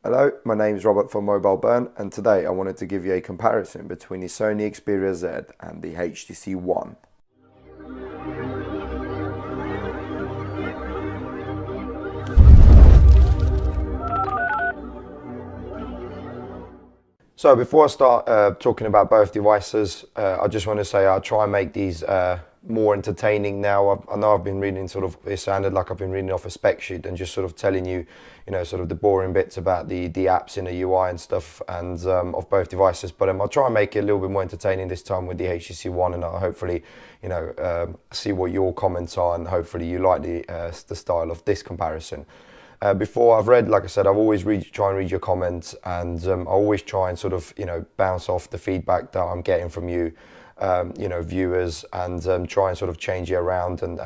Hello, my name is Robert from Mobile Burn, and today I wanted to give you a comparison between the Sony Xperia Z and the HTC One. So before I start talking about both devices, I just want to say I'll try and make these more entertaining now. I know I've been reading it sounded like I've been reading off a spec sheet and just sort of telling you, sort of the boring bits about the apps in the UI and stuff and of both devices. But I'll try and make it a little bit more entertaining this time with the HTC One, and I'll hopefully, see what your comments are, and hopefully you like the style of this comparison. Before I've read, like I said, I've always try and read your comments, and I always try and sort of, bounce off the feedback that I'm getting from you, viewers, and try and sort of change it around. And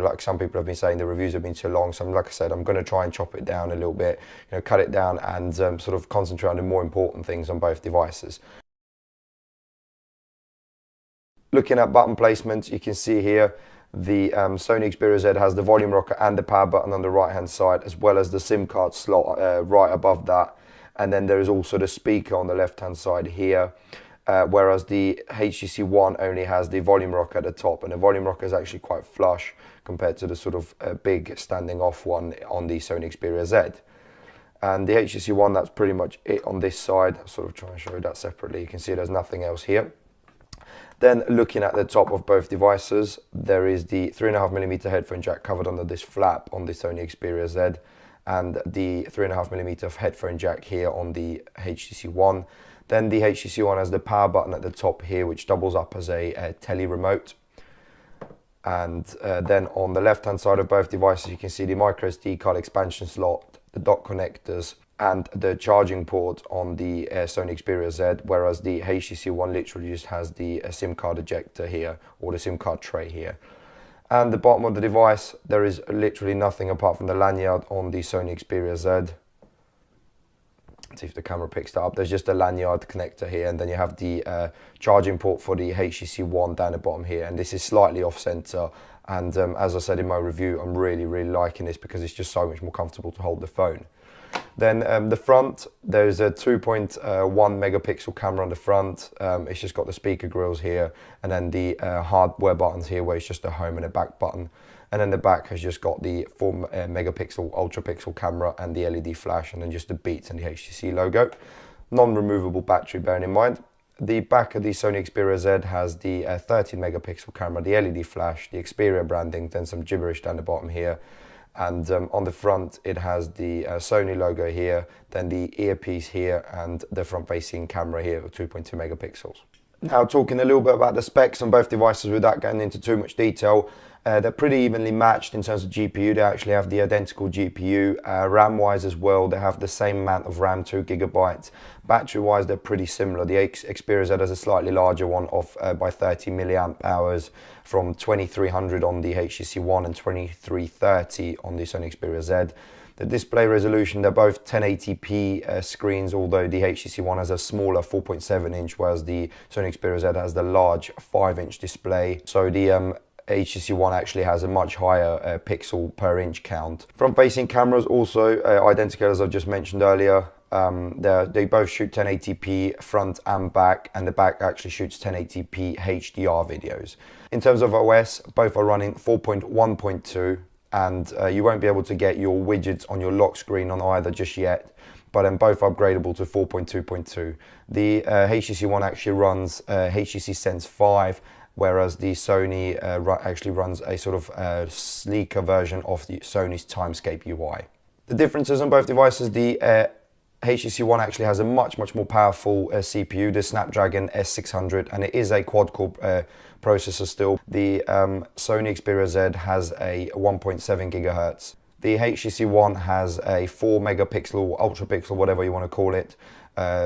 like some people have been saying, the reviews have been too long. So like I said, I'm going to try and chop it down a little bit, cut it down, and sort of concentrate on the more important things on both devices. Looking at button placement, you can see here the Sony Xperia Z has the volume rocker and the power button on the right hand side, as well as the SIM card slot right above that. And then there is also the speaker on the left hand side here, whereas the HTC One only has the volume rocker at the top, and the volume rocker is actually quite flush compared to the sort of big standing off one on the Sony Xperia Z. And the HTC One, that's pretty much it on this side. I'll sort of try and show you that separately. You can see there's nothing else here. Then looking at the top of both devices, there is the 3.5mm headphone jack covered under this flap on the Sony Xperia Z, and the 3.5mm headphone jack here on the HTC One. Then the HTC One has the power button at the top here, which doubles up as a tele remote. And then on the left hand side of both devices, you can see the micro SD card expansion slot, the dock connectors, and the charging port on the Sony Xperia Z, whereas the HTC One literally just has the SIM card ejector here, or the SIM card tray here. And the bottom of the device, there is literally nothing apart from the lanyard on the Sony Xperia Z. Let's see if the camera picks that up. There's just a lanyard connector here, and then you have the charging port for the HTC One down the bottom here, and this is slightly off center. And as I said in my review, I'm really liking this because it's just so much more comfortable to hold the phone. Then the front, there's a 2.1 megapixel camera on the front. It's just got the speaker grills here, and then the hardware buttons here, where it's just a home and a back button. And then the back has just got the 4 megapixel ultra pixel camera and the LED flash, and then just the Beats and the HTC logo. Non-removable battery, bearing in mind. The back of the Sony Xperia Z has the 13 megapixel camera, the LED flash, the Xperia branding, then some gibberish down the bottom here. And on the front, it has the Sony logo here, then the earpiece here, and the front-facing camera here of 2.2 megapixels. Now, talking a little bit about the specs on both devices without getting into too much detail, they're pretty evenly matched in terms of GPU. They actually have the identical GPU. RAM-wise as well, they have the same amount of RAM, 2 gigabytes. Battery-wise, they're pretty similar. The Xperia Z has a slightly larger one by 30 milliamp hours, from 2300 on the HTC One and 2330 on the Sony Xperia Z. The display resolution, they're both 1080p screens, although the HTC One has a smaller 4.7 inch, whereas the Sony Xperia Z has the large 5-inch display. So the HTC One actually has a much higher pixel per inch count. Front-facing cameras also identical as I just mentioned earlier. They both shoot 1080p front and back, and the back actually shoots 1080p HDR videos. In terms of OS, both are running 4.1.2, and you won't be able to get your widgets on your lock screen on either just yet, but both upgradable to 4.2.2. The HTC One actually runs HTC Sense 5, whereas the Sony actually runs a sort of sleeker version of the Sony's Timescape UI. The differences on both devices, the HTC One actually has a much more powerful CPU, the Snapdragon S600, and it is a quad-core processor still. The Sony Xperia Z has a 1.7 gigahertz. The HTC One has a 4 megapixel, ultra pixel, whatever you want to call it,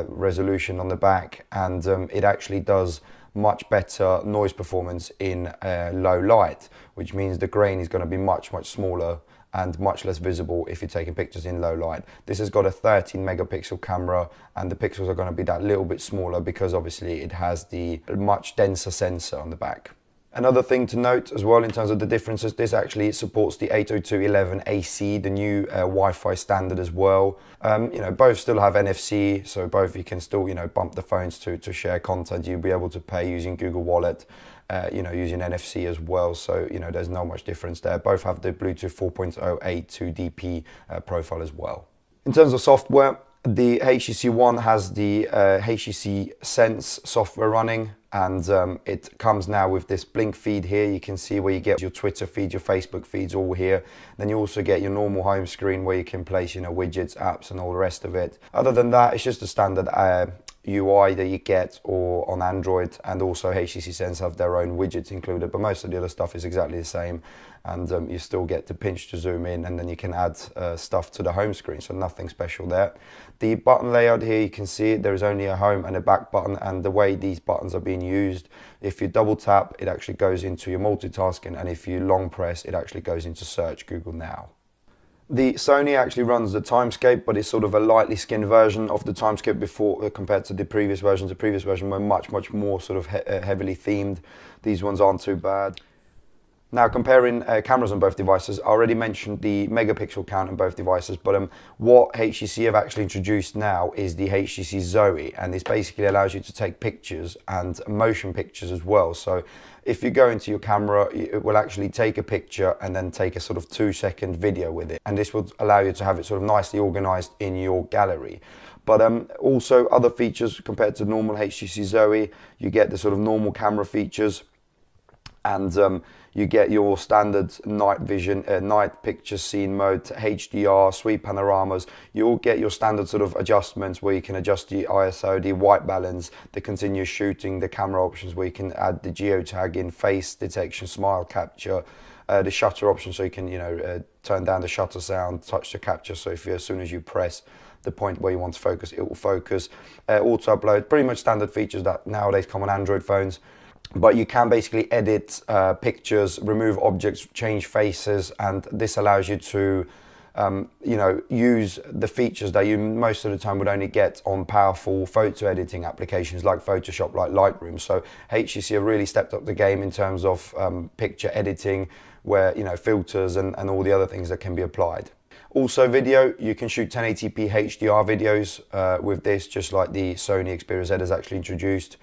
resolution on the back, and it actually does much better noise performance in low light, which means the grain is going to be much smaller and much less visible if you're taking pictures in low light. This has got a 13 megapixel camera, and the pixels are going to be that little bit smaller because obviously it has the much denser sensor on the back. Another thing to note as well in terms of the differences, this actually supports the 802.11ac, the new Wi-Fi standard as well. Both still have NFC, so both you can still, bump the phones to share content. You'll be able to pay using Google Wallet, using NFC as well. So, there's not much difference there. Both have the Bluetooth 4.0 A2DP profile as well. In terms of software, the HTC One has the HTC Sense software running, and it comes now with this Blink feed here. You can see where you get your Twitter feed, your Facebook feeds all here. Then you also get your normal home screen where you can place, widgets, apps, and all the rest of it. Other than that, it's just a standard UI that you get or on Android, and also HTC Sense have their own widgets included, but most of the other stuff is exactly the same, and you still get to pinch to zoom in, and then you can add stuff to the home screen, so nothing special there. The button layout here, you can see there is only a home and a back button, and the way these buttons are being used, if you double tap, it actually goes into your multitasking, and if you long press, it actually goes into search Google Now. The Sony actually runs the Timescape, but it's sort of a lightly skinned version of the Timescape before compared to the previous versions. The previous version were much more sort of heavily themed. These ones aren't too bad. Now, comparing cameras on both devices, I already mentioned the megapixel count on both devices, but what HTC have actually introduced now is the HTC Zoe, and this basically allows you to take pictures and motion pictures as well. So if you go into your camera, it will actually take a picture and then take a sort of 2-second video with it, and this will allow you to have it sort of nicely organized in your gallery. But also other features compared to normal HTC Zoe, you get the sort of normal camera features, and you get your standard night vision, night picture scene mode, HDR, sweep panoramas. You'll get your standard sort of adjustments where you can adjust the ISO, the white balance, the continuous shooting, the camera options where you can add the geotagging, face detection, smile capture, the shutter option so you can, turn down the shutter sound, touch the capture. So if as soon as you press the point where you want to focus, it will focus. Auto upload, pretty much standard features that nowadays come on Android phones. But you can basically edit pictures, remove objects, change faces, and this allows you to, use the features that you most of the time would only get on powerful photo editing applications like Photoshop, like Lightroom. So HTC have really stepped up the game in terms of picture editing, where filters and all the other things that can be applied. Also video, you can shoot 1080p HDR videos with this, just like the Sony Xperia Z has actually introduced.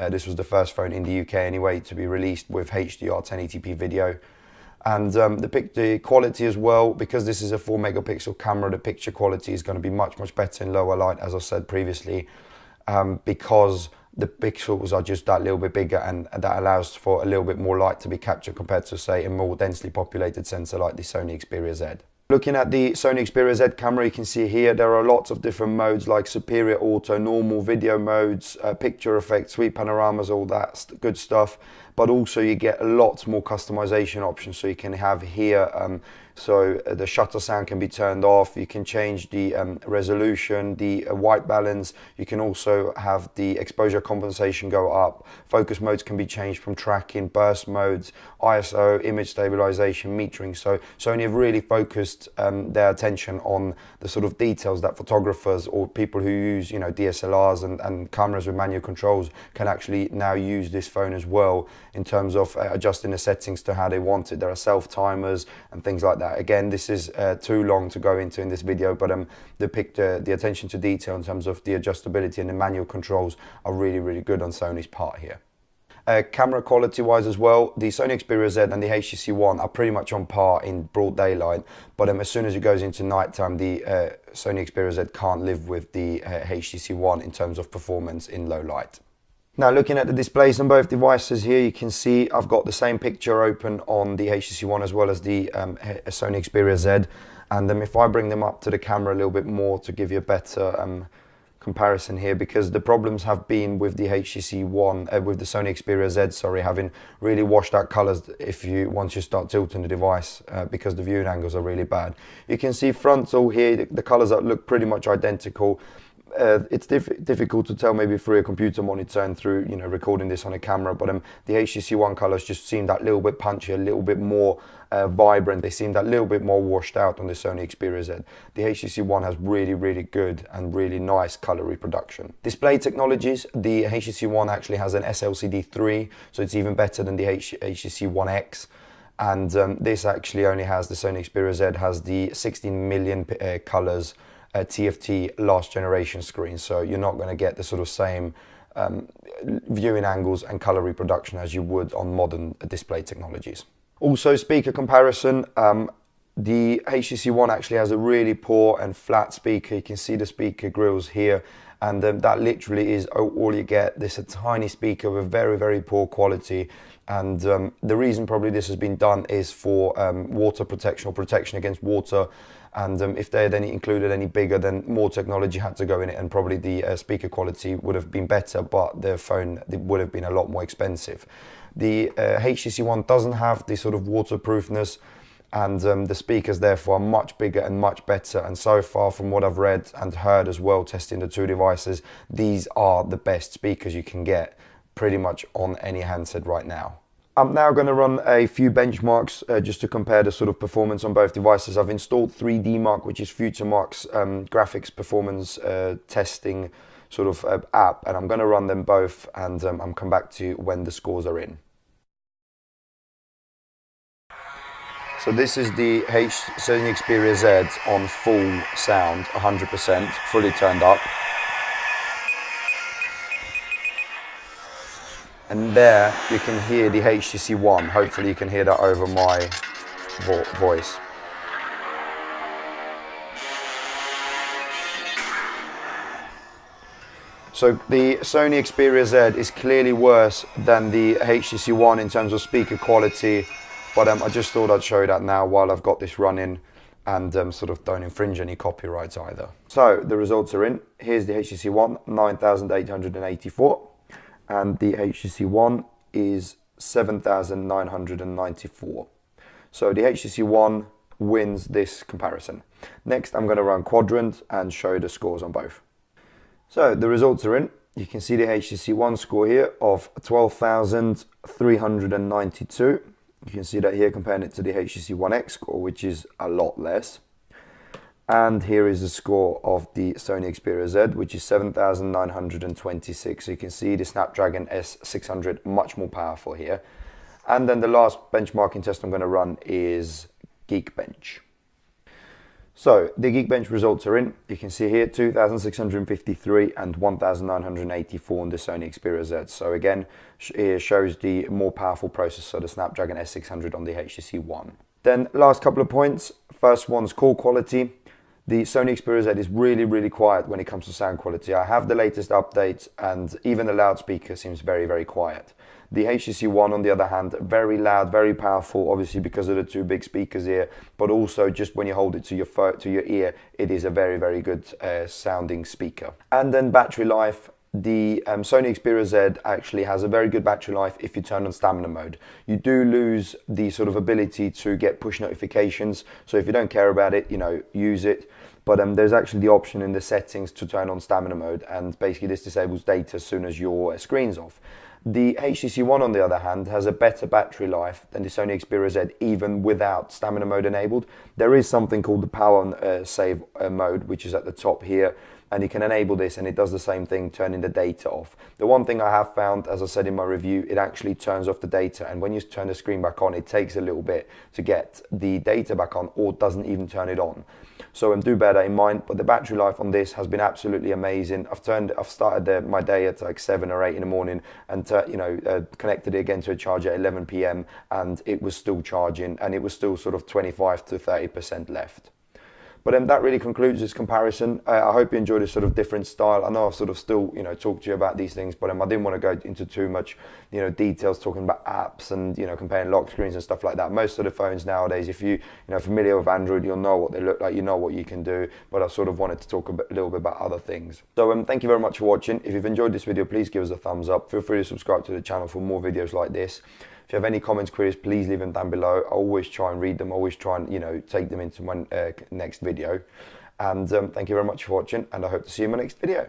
This was the first phone in the UK anyway to be released with HDR 1080p video. And the quality as well, because this is a 4 megapixel camera, the picture quality is going to be much better in lower light, as I said previously, because the pixels are just that little bit bigger, and that allows for a little bit more light to be captured compared to, say, a more densely populated sensor like the Sony Xperia Z. Looking at the Sony Xperia Z camera, you can see here there are lots of different modes like superior auto, normal video modes, picture effect, sweep panoramas, all that good stuff. But also you get a lot more customization options. So you can have here, the shutter sound can be turned off. You can change the resolution, the white balance. You can also have the exposure compensation go up. Focus modes can be changed from tracking, burst modes, ISO, image stabilization, metering. So Sony have really focused their attention on the sort of details that photographers or people who use DSLRs and cameras with manual controls can actually now use this phone as well, in terms of adjusting the settings to how they want it. There are self-timers and things like that. Again, this is too long to go into in this video, but the attention to detail in terms of the adjustability and the manual controls are really good on Sony's part here. Camera quality wise as well, the Sony Xperia Z and the HTC One are pretty much on par in broad daylight, but as soon as it goes into nighttime, the Sony Xperia Z can't live with the HTC One in terms of performance in low light. Now, looking at the displays on both devices here, you can see I've got the same picture open on the HTC One as well as the Sony Xperia Z. And if I bring them up to the camera a little bit more to give you a better comparison here, because the problems have been with the HTC One, with the Sony Xperia Z, sorry, having really washed out colors once you start tilting the device, because the viewing angles are really bad. You can see frontal here, the colors that look pretty much identical. it's difficult to tell maybe through a computer monitor and through, you know, recording this on a camera, but the HTC One colors just seem that little bit punchy, a little bit more vibrant. They seem that little bit more washed out on the Sony Xperia Z. The HTC One has really, really good and really nice color reproduction. Display technologies, the HTC One actually has an SLCD3, so it's even better than the HTC One X. And this actually only has, the Sony Xperia Z has the 16 million colors TFT last generation screen, so you're not going to get the sort of same viewing angles and color reproduction as you would on modern display technologies. Also, speaker comparison, the HTC One actually has a really poor and flat speaker. You can see the speaker grills here, and that literally is all you get. This is a tiny speaker with very, very poor quality, and the reason probably this has been done is for water protection or protection against water. And if they had included any bigger, then more technology had to go in it, and probably the speaker quality would have been better, but the phone would have been a lot more expensive. The HTC One doesn't have the sort of waterproofness, and the speakers therefore are much bigger and much better. And so far, from what I've read and heard as well, testing the two devices, these are the best speakers you can get pretty much on any handset right now. I'm now going to run a few benchmarks just to compare the sort of performance on both devices. I've installed 3DMark, which is FutureMark's graphics performance testing sort of app, and I'm going to run them both, and I'll come back to you when the scores are in. So this is the Sony Xperia Z on full sound, 100%, fully turned up. And there you can hear the HTC One. Hopefully you can hear that over my voice. So the Sony Xperia Z is clearly worse than the HTC One in terms of speaker quality, but I just thought I'd show you that now while I've got this running, and sort of don't infringe any copyrights either. So the results are in. Here's the HTC One, 9,884. And the HTC One is 7,994. So the HTC One wins this comparison. Next, I'm going to run Quadrant and show you the scores on both. So the results are in. You can see the HTC One score here of 12,392. You can see that here comparing it to the HTC One X score, which is a lot less. And here is the score of the Sony Xperia Z, which is 7,926. So you can see the Snapdragon S600 much more powerful here. And then the last benchmarking test I'm going to run is Geekbench. So the Geekbench results are in. You can see here 2,653 and 1,984 on the Sony Xperia Z. So again, here shows the more powerful processor, the Snapdragon S600 on the HTC One. Then last couple of points. First one's call quality. The Sony Xperia Z is really, really quiet when it comes to sound quality. I have the latest updates, and even the loudspeaker seems very, very quiet. The HTC One, on the other hand, very loud, very powerful, obviously because of the two big speakers here, but also just when you hold it to your ear, it is a very, very good sounding speaker. And then battery life. The Sony Xperia Z actually has a very good battery life if you turn on stamina mode. You do lose the sort of ability to get push notifications, so if you don't care about it, you know, use it. But there's actually the option in the settings to turn on stamina mode, and basically this disables data as soon as your screen's off. The HTC One, on the other hand, has a better battery life than the Sony Xperia Z, even without stamina mode enabled. There is something called the power save mode, which is at the top here, and you can enable this and it does the same thing, turning the data off. The one thing I have found, as I said in my review, it actually turns off the data, and when you turn the screen back on, it takes a little bit to get the data back on, or doesn't even turn it on. So do bear that in mind, but the battery life on this has been absolutely amazing. I've started my day at like 7 or 8 in the morning, and connected it again to a charger at 11 p.m. and it was still charging, and it was still sort of 25 to 30% left. But that really concludes this comparison. I hope you enjoyed this sort of different style. I know I've sort of still, talked to you about these things, but I didn't want to go into too much, details talking about apps and, comparing lock screens and stuff like that. Most of the phones nowadays, if you, familiar with Android, you'll know what they look like, you know what you can do. But I sort of wanted to talk a little bit about other things. So thank you very much for watching. If you've enjoyed this video, please give us a thumbs up. Feel free to subscribe to the channel for more videos like this. If you have any comments, queries, please leave them down below. I always try and read them, always try and, take them into my next video. And thank you very much for watching, and I hope to see you in my next video.